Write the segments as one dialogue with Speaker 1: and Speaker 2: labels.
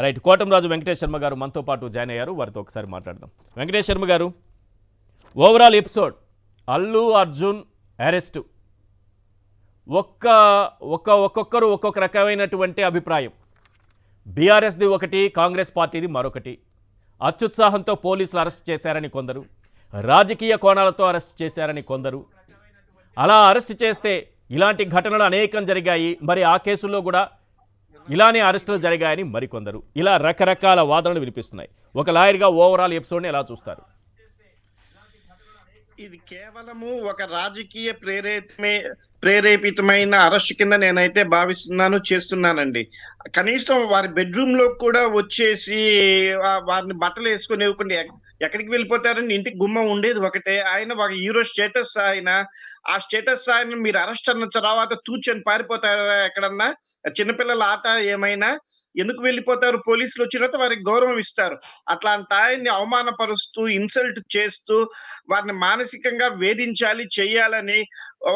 Speaker 1: Right, Kotamraju Venkatesh Sharma గారు మనతో పాటు జాయిన్ అయ్యారు. వారితో ఒకసారి మాట్లాడదాం. వెంకటేష్ శర్మ గారు, overall episode Allu Arjun arrest, ఒక్కొక్కరు ఒక్కొక్క రకమైనటువంటి అభిప్రాయం. బీఆర్ఎస్ది ఒకటి, కాంగ్రెస్ పార్టీది మరొకటి. అత్యుత్సాహంతో పోలీసులు అరెస్ట్ చేశారని కొందరు, రాజకీయ కోణాలతో అరెస్ట్ చేశారని కొందరు. అలా అరెస్ట్ చేస్తే ఇలాంటి ఘటనలు అనేకం జరిగాయి, మరి ఆ కేసుల్లో కూడా ఇలానే అరెస్టులు జరిగాయని మరికొందరు. ఇలా రకరకాల వాదనలు వినిపిస్తున్నాయి. ఒక లాయర్గా ఓవరాల్ ఎపిసోడ్ని ఎలా చూస్తారు?
Speaker 2: ఇది కేవలము ఒక రాజకీయ ప్రేరేపితమైన అరెస్ట్ కింద నేనైతే చేస్తున్నానండి. కనీసం వారి బెడ్రూమ్ లో కూడా వచ్చేసి వారిని బట్టలు వేసుకుని ఇవ్వకుండా ఎక్కడికి వెళ్ళిపోతారని ఇంటికి గుమ్మం ఉండేది ఒకటే. ఆయన ఒక హీరో స్టేటస్, ఆ స్టేటస్ ఆయన మీరు అరెస్ట్ అన్న తర్వాత తూచని పారిపోతారా ఎక్కడన్నా? చిన్నపిల్లల ఆట ఏమైనా ఎందుకు వెళ్ళిపోతారు? పోలీసులు వచ్చిన తర్వాత వారికి గౌరవం ఇస్తారు. అట్లాంటి ఆయన్ని అవమానపరుస్తూ, ఇన్సల్ట్ చేస్తూ, వారిని మానసికంగా వేధించాలి, చెయ్యాలని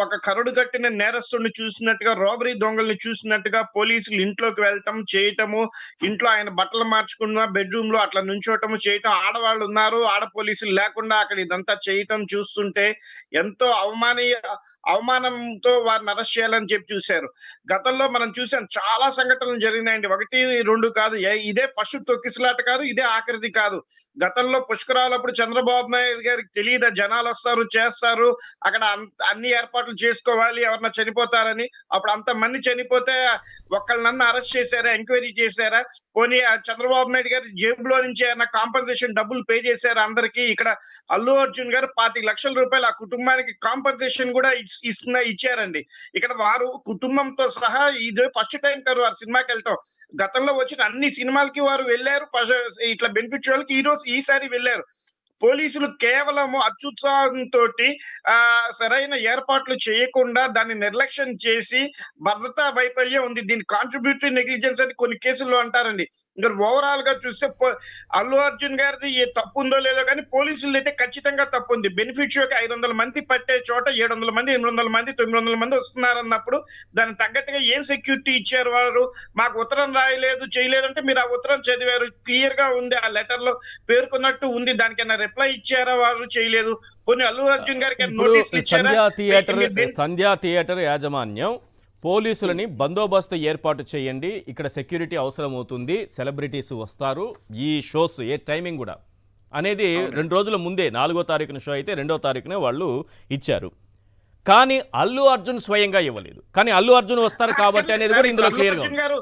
Speaker 2: ఒక కరడు కట్టిన నేరస్తుడిని చూసినట్టుగా, రాబరీ దొంగల్ని చూసినట్టుగా పోలీసులు ఇంట్లోకి వెళ్ళటం, చేయటము, ఇంట్లో ఆయన బట్టలు మార్చుకున్న బెడ్రూమ్ లో అట్లా నుంచోటము, చేయటం, ఆడవాళ్ళు ఉన్నారు, ఆడ పోలీసులు లేకుండా అక్కడ ఇదంతా చేయటం చూస్తుంటే ఎంతో అవమానంతో వారిని అరెస్ట్ చేయాలని చెప్పి చూశారు. గతంలో మనం చూసాం, చాలా సంఘటనలు జరిగినాయండి. 1, 2 కాదు, ఇదే ఫస్ట్ తొక్కిసలాట కాదు, ఇదే ఆఖరిది కాదు. గతంలో పుష్కరాలప్పుడు చంద్రబాబు నాయుడు గారికి తెలియదా జనాలు వస్తారు, చేస్తారు, అక్కడ అన్ని ఏర్పాట్లు చేసుకోవాలి, ఎవరన్నా చనిపోతారని. అప్పుడు అంతమంది చనిపోతే ఒక్కళ్ళనన్నా అరెస్ట్ చేశారా? ఎంక్వైరీ చేశారా? పోనీ చంద్రబాబు నాయుడు గారి జేబులో నుంచి ఏమన్నా కాంపన్సేషన్ డబ్బులు పే చేశారు అందరికి? ఇక్కడ అల్లు అర్జున్ గారు 25 లక్షల రూపాయలు ఆ కుటుంబానికి కాంపన్సేషన్ కూడా ఇచ్చారండి. ఇక్కడ వారు కుటుంబంతో సహా ఇది ఫస్ట్ టైం కాదు వారు సినిమాకి వెళ్ళటం. గతంలో వచ్చిన అన్ని సినిమాలకి వారు వెళ్ళారు, ఇట్లా బెనిఫిట్ షోలకి ఈసారి వెళ్ళారు. పోలీసులు కేవలం అత్యుత్సాహంతో సరైన ఏర్పాట్లు చేయకుండా దాన్ని నిర్లక్ష్యం చేసి, భద్రతా వైఫల్యం ఉంది, దీని కాంట్రిబ్యూటరీ నెగ్లిజెన్స్ అని కొన్ని కేసుల్లో అంటారండి. ఇంకా ఓవరాల్ గా చూస్తే అల్లు అర్జున్ గారిది ఏ తప్పు ఉందో లేదో కానీ పోలీసులు అయితే ఖచ్చితంగా తప్పు ఉంది. బెనిఫిట్ షోకి 500 మంది పట్టే చోట 700 మంది, 800 మంది, 900 మంది వస్తున్నారన్నప్పుడు దానికి తగ్గట్టుగా ఏం సెక్యూరిటీ ఇచ్చారు వారు? మాకు ఉత్తరం రాయలేదు, చేయలేదు అంటే మీరు ఆ ఉత్తరం చదివారు, క్లియర్ గా ఉంది, ఆ లెటర్ లో పేర్కొన్నట్టు ఉంది, దానికైనా రిప్లై ఇచ్చారా? వారు చేయలేదు. కొన్ని అల్లు అర్జున్ గారికి నోటీసులు ఇచ్చారా?
Speaker 1: సంధ్యా థియేటర్ యాజమాన్యం పోలీసులని బందోబస్తు ఏర్పాటు చేయండి, ఇక్కడ సెక్యూరిటీ అవసరం అవుతుంది, సెలబ్రిటీస్ వస్తారు, ఈ షోస్ ఏ టైమింగ్ కూడా అనేది 2 రోజుల ముందే, 4వ తారీఖున షో అయితే 2వ తారీఖునే వాళ్ళు ఇచ్చారు. కానీ అల్లు అర్జున్ స్వయంగా ఇవ్వలేదు. కానీ అల్లు అర్జున్ వస్తారు కాబట్టి అనేది కూడా ఇందులో క్లియర్ గా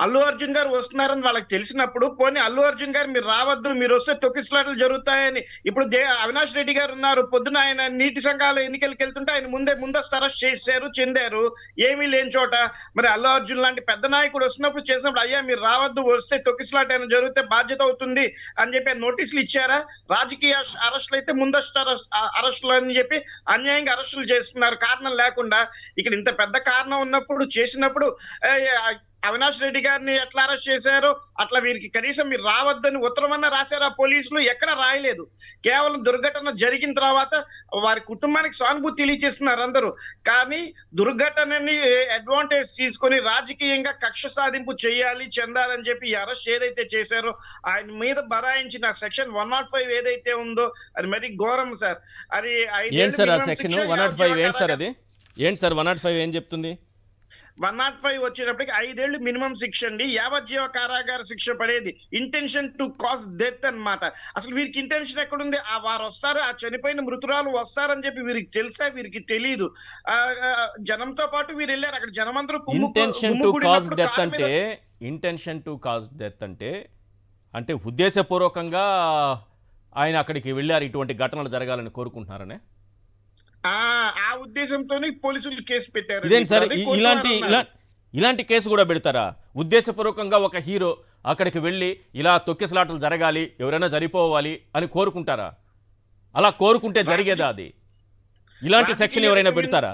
Speaker 2: అల్లు అర్జున్ గారు వస్తున్నారని వాళ్ళకి తెలిసినప్పుడు, పోనీ అల్లు అర్జున్ గారు మీరు రావద్దు, మీరు వస్తే తొక్కిసలాటలు జరుగుతాయని. ఇప్పుడు అవినాష్ రెడ్డి గారు ఉన్నారు, పొద్దున ఆయన నీటి సంఘాల ఎన్నికలకు వెళ్తుంటే ఆయన ముందస్తు అరెస్ట్ చేశారు, చెందారు, ఏమీ లేని చోట. మరి అల్లు అర్జున్ లాంటి పెద్ద నాయకుడు వస్తున్నప్పుడు చేసినప్పుడు, అయ్యా మీరు రావద్దు, వస్తే తొక్కిసలాట అయినా జరిగితే బాధ్యత అవుతుంది అని చెప్పి నోటీసులు ఇచ్చారా? రాజకీయ అరెస్టులు అయితే ముందస్తు అరెస్టులు అని చెప్పి అన్యాయంగా అరెస్టులు చేస్తున్నారు కారణం లేకుండా. ఇక్కడ ఇంత పెద్ద కారణం ఉన్నప్పుడు చేసినప్పుడు అవినాష్ రెడ్డి గారిని ఎట్లా అరెస్ట్ చేశారు? అట్లా వీరికి కనీసం మీరు రావద్దని ఉత్తరమన్నా రాశారా? పోలీసులు ఎక్కడ రాయలేదు. కేవలం దుర్ఘటన జరిగిన తర్వాత వారి కుటుంబానికి సానుభూతి తెలియజేస్తున్నారు అందరూ. కానీ దుర్ఘటనని అడ్వాంటేజ్ తీసుకొని రాజకీయంగా కక్ష సాధింపు చేయాలి, చెందాలని చెప్పి ఈ అరెస్ట్ ఏదైతే చేశారో ఆయన మీద బరాయించిన సెక్షన్ 105 ఏదైతే ఉందో అది మరి ఘోరం సార్. అది
Speaker 1: ఏంటి సార్ 105 ఏం చెప్తుంది?
Speaker 2: 105 వచ్చేటప్పటికి 5 ఏళ్ళు మినిమం శిక్ష అండి, యావజ్జీవ కారాగార శిక్ష పడేది. ఇంటెన్షన్ టు కాజ్ డెత్ అన్నమాట. అసలు వీరికి ఇంటెన్షన్ ఎక్కడుంది? వారు వస్తారు, ఆ చనిపోయిన మృతురాలు వస్తారని చెప్పి వీరికి తెలుసా? వీరికి తెలియదు. జనంతో పాటు వీరు వెళ్ళారు, అక్కడ జనమందరూ
Speaker 1: ఇంటెన్షన్ టు కాజ్ డెత్ అంటే ఉద్దేశపూర్వకంగా ఆయన అక్కడికి వెళ్ళారు, ఇటువంటి ఘటనలు జరగాలని కోరుకుంటున్నారనే
Speaker 2: ఆ ఉద్దేశంతోనే పోలీసులు కేసు పెట్టారు.
Speaker 1: ఇదేం సార్, ఇలాంటి కేసు కూడా పెడతారా? ఉద్దేశపూర్వకంగా ఒక హీరో అక్కడికి వెళ్ళి ఇలా తొక్కిసలాటలు జరగాలి, ఎవరైనా చనిపోవాలి అని కోరుకుంటారా? అలా కోరుకుంటే జరిగేదా అది? ఇలాంటి సెక్షన్ ఎవరైనా పెడతారా?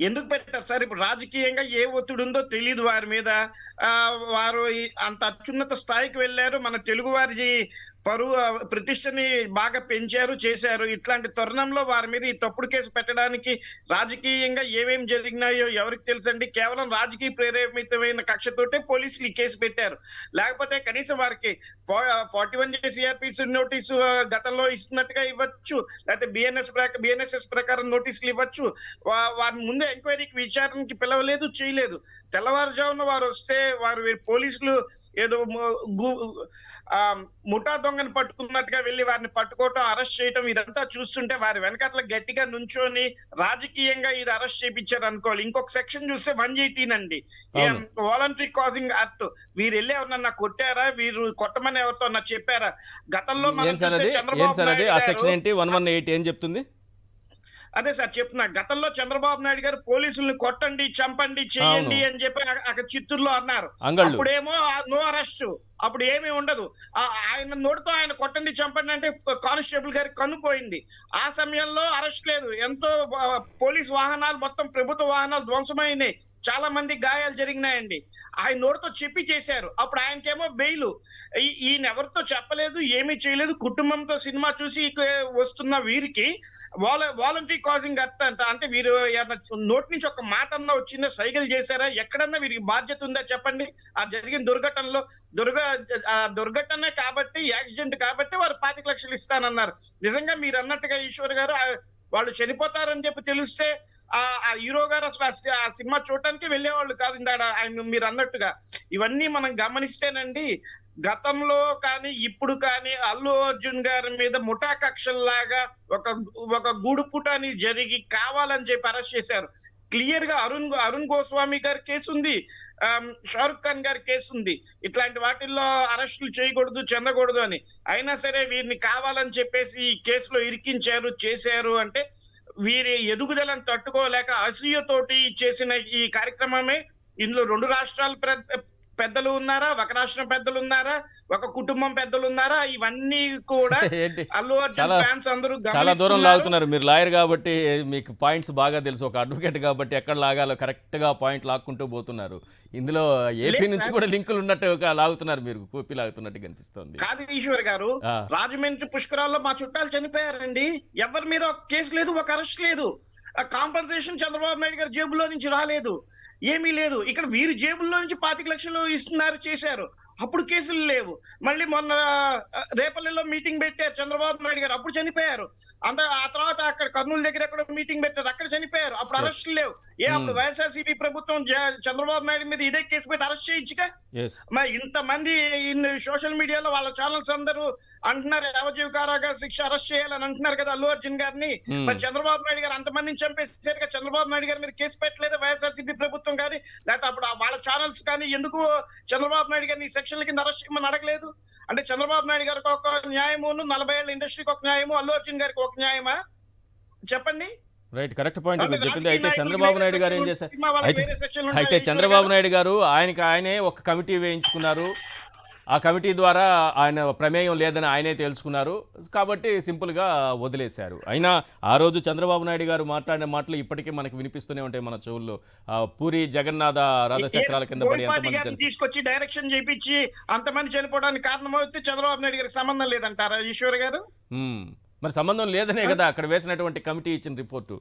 Speaker 2: ఎందుకు పెట్టారు సార్? ఇప్పుడు రాజకీయంగా ఏ ఒత్తిడి ఉందో తెలియదు వారి మీద. వారు అంత అత్యున్నత స్థాయికి వెళ్ళారు. మన తెలుగు వారి పరువు ప్రతిష్టని బాగా పెంచారు, చేశారు. ఇట్లాంటి తరుణంలో వారి మీద ఈ తప్పుడు కేసు పెట్టడానికి రాజకీయంగా ఏమేం జరిగినాయో ఎవరికి తెలుసండి. కేవలం రాజకీయ ప్రేరేపితమైన కక్షతోటే పోలీసులు ఈ కేసు పెట్టారు. లేకపోతే కనీసం వారికి 41 సిఆర్‌పిసి నోటీసు గతంలో ఇస్తున్నట్టుగా ఇవ్వచ్చు. లేకపోతే బిఎన్ఎస్ఎస్ ప్రకారం నోటీసులు ఇవ్వచ్చు. వారిని ముందే ఎంక్వైరీకి విచారణకి పిలవలేదు, చేయలేదు. తెల్లవారుజామున వారొస్తే పోలీసులు ఏదో ముఠా దొంగని పట్టుకున్నట్టుగా వెళ్లి వారిని పట్టుకోవటం, అరెస్ట్ చేయటం ఇదంతా చూస్తుంటే వారి వెనకాతల గట్టిగా నుంచొని రాజకీయంగా ఇది అరెస్ట్ చేయించారు అనుకోవాలి. ఇంకొక సెక్షన్ చూస్తే 118 అండి, వాలంటరీ కాజింగ్ యాక్ట్. వీరు వెళ్ళి ఎవరన్నా కొట్టారా, వీరు కొట్టమని ఎవరితో చెప్పారా? గతంలో మనం చూస్తే చంద్రబాబు
Speaker 1: నాయుడు ఏం చెప్తుంది?
Speaker 2: అదే సార్ చెప్తున్నా, గతంలో చంద్రబాబు నాయుడు గారు పోలీసుల్ని కొట్టండి, చంపండి, చేయండి అని చెప్పి అక్కడ చిత్తూరులో అన్నారు. అప్పుడేమో నో అరెస్ట్, అప్పుడు ఏమీ ఉండదు. ఆయన నోటితో ఆయన కొట్టండి, చంపండి అంటే కానిస్టేబుల్ గారికి కన్నుపోయింది. ఆ సమయంలో అరెస్ట్ లేదు. ఎంతో పోలీస్ వాహనాలు, మొత్తం ప్రభుత్వ వాహనాలు ధ్వంసమైనాయి, చాలా మంది గాయాలు జరిగినాయండి. ఆయన నోటితో చెప్పి చేశారు. అప్పుడు ఆయనకేమో బెయిల్. ఈయన ఎవరితో చెప్పలేదు, ఏమీ చేయలేదు, కుటుంబంతో సినిమా చూసి వస్తున్న వీరికి వాలంటరీ కాజింగ్ అంటే వీరు నోటి నుంచి ఒక మాట అన్నా వచ్చిందా, సైకిల్ చేశారా, ఎక్కడన్నా వీరికి బాధ్యత ఉందా చెప్పండి? ఆ జరిగిన దుర్ఘటనే కాబట్టి, యాక్సిడెంట్ కాబట్టి వారు 25 లక్షలు ఇస్తానన్నారు. నిజంగా మీరు అన్నట్టుగా ఈశ్వర్ గారు వాళ్ళు చనిపోతారని చెప్పి తెలిస్తే ఆ హీరో గారు అసలు ఆ సినిమా చూడటానికి వెళ్ళేవాళ్ళు కాదు. ఆయన మీరు అన్నట్టుగా ఇవన్నీ మనం గమనిస్తేనండి, గతంలో కానీ ఇప్పుడు కానీ అల్లు అర్జున్ గారి మీద ముఠా కక్షల్లాగా ఒక గూడుపుటాని జరిగి కావాలని చెప్పి అరెస్ట్ చేశారు. క్లియర్ గా అరుణ్ గోస్వామి గారి కేసు ఉంది, షారుఖ్ ఖాన్ గారి కేసు ఉంది. ఇట్లాంటి వాటిల్లో అరెస్టులు చేయకూడదు, చెందకూడదు అని. అయినా సరే వీరిని కావాలని చెప్పేసి ఈ కేసులో ఇరికించారు, చేశారు. అంటే వీరి ఎదుగుదలను తట్టుకోలేక అసూయతోటి చేసిన ఈ కార్యక్రమమే. ఇందులో 2 రాష్ట్రాల పెద్దలు ఉన్నారా, ఒక రాష్ట్రం పెద్దలు ఉన్నారా, ఒక కుటుంబం పెద్దలు ఉన్నారా, ఇవన్నీ కూడా అల్లు అర్జున్ ఫ్యాన్స్ అందరూ
Speaker 1: చాలా దూరం లాగుతున్నారు. మీరు లాయర్ కాబట్టి మీకు పాయింట్స్ బాగా తెలుసు, ఒక అడ్వకేట్ కాబట్టి ఎక్కడ లాగాలో కరెక్ట్ గా పాయింట్ లాక్కుంటూ పోతున్నారు. ఇందులో ఏపీ నుంచి కూడా లింకులు ఉన్నట్టుగా లాగుతున్నారు, మీరు కూపి లాగుతున్నట్టు కనిపిస్తుంది.
Speaker 2: కాదు ఈశ్వర్ గారు, రాజమండ్రి పుష్కరాల్లో మా చుట్టాలు చనిపోయారండి. ఎవరి మీద ఒక కేసు లేదు, ఒక అరెస్ట్ లేదు. కాంపన్సేషన్ చంద్రబాబు నాయుడు గారి జేబులో నుంచి రాలేదు, ఏమీ లేదు. ఇక్కడ వీరి జేబుల్లో నుంచి 25 లక్షలు ఇస్తున్నారు, చేశారు, అప్పుడు కేసులు లేవు. మళ్ళీ మొన్న రేపల్లెలో మీటింగ్ పెట్టారు చంద్రబాబు నాయుడు గారు, అప్పుడు చనిపోయారు. ఆ తర్వాత అక్కడ కర్నూలు దగ్గర ఎక్కడ మీటింగ్ పెట్టారు, అక్కడ చనిపోయారు, అప్పుడు అరెస్టులు లేవు. అప్పుడు వైఎస్ఆర్సీపీ ప్రభుత్వం చంద్రబాబు నాయుడు మీద ఇదే కేసు పెట్టి అరెస్ట్ చేయొచ్చుగా. మరి ఇంతమంది సోషల్ మీడియాలో వాళ్ళ ఛానల్స్ అందరూ అంటున్నారు యావజ్జీవ కారాగార శిక్ష అరెస్ట్ చేయాలని అంటున్నారు కదా అల్లు అర్జున్ గారిని. మరి చంద్రబాబు నాయుడు గారు అంతమందిని చంపేసరిగా చంద్రబాబు నాయుడు గారి మీద కేసు పెట్టలేదు వైఎస్ఆర్సీపీ ప్రభుత్వం కానీ, లేకపోతే అప్పుడు వాళ్ళ ఛానల్స్ కానీ ఎందుకు చంద్రబాబు నాయుడు గారిని ఈ సెక్షన్ల కింద అరెస్ట్ చేయమని అడగలేదు? అంటే చంద్రబాబు నాయుడు గారికి ఒక న్యాయమును, 40 ఏళ్ల ఇండస్ట్రీకి ఒక న్యాయము, అల్లు అర్జున్ గారికి ఒక న్యాయమా చెప్పండి?
Speaker 1: రైట్, కరెక్ట్ పాయింట్ మీరు చెప్పింది. అయితే చంద్రబాబు నాయుడు గారు ఏం చేశారు? అయితే చంద్రబాబు నాయుడు గారు ఆయనే ఒక కమిటీ వేయించుకున్నారు. ఆ కమిటీ ద్వారా ఆయన ప్రమేయం లేదని ఆయనే తెలుసుకున్నారు కాబట్టి సింపుల్గా వదిలేశారు. అయినా ఆ రోజు చంద్రబాబు నాయుడు గారు మాట్లాడిన మాటలు ఇప్పటికీ మనకు వినిపిస్తూనే ఉంటాయి మన చెవుల్లో. పూరి జగన్నాథ రథచక్రాల కింద పడి ఎంతమంది
Speaker 2: తీసుకొచ్చి డైరెక్షన్ చేయించి అంతమంది చనిపోవడానికి కారణమైతే చంద్రబాబు నాయుడు గారికి సంబంధం లేదంటారా ఈశ్వర్ గారు?
Speaker 1: మరి సంబంధం లేదనే కదా అక్కడ వేసినటువంటి కమిటీ ఇచ్చిన రిపోర్టు.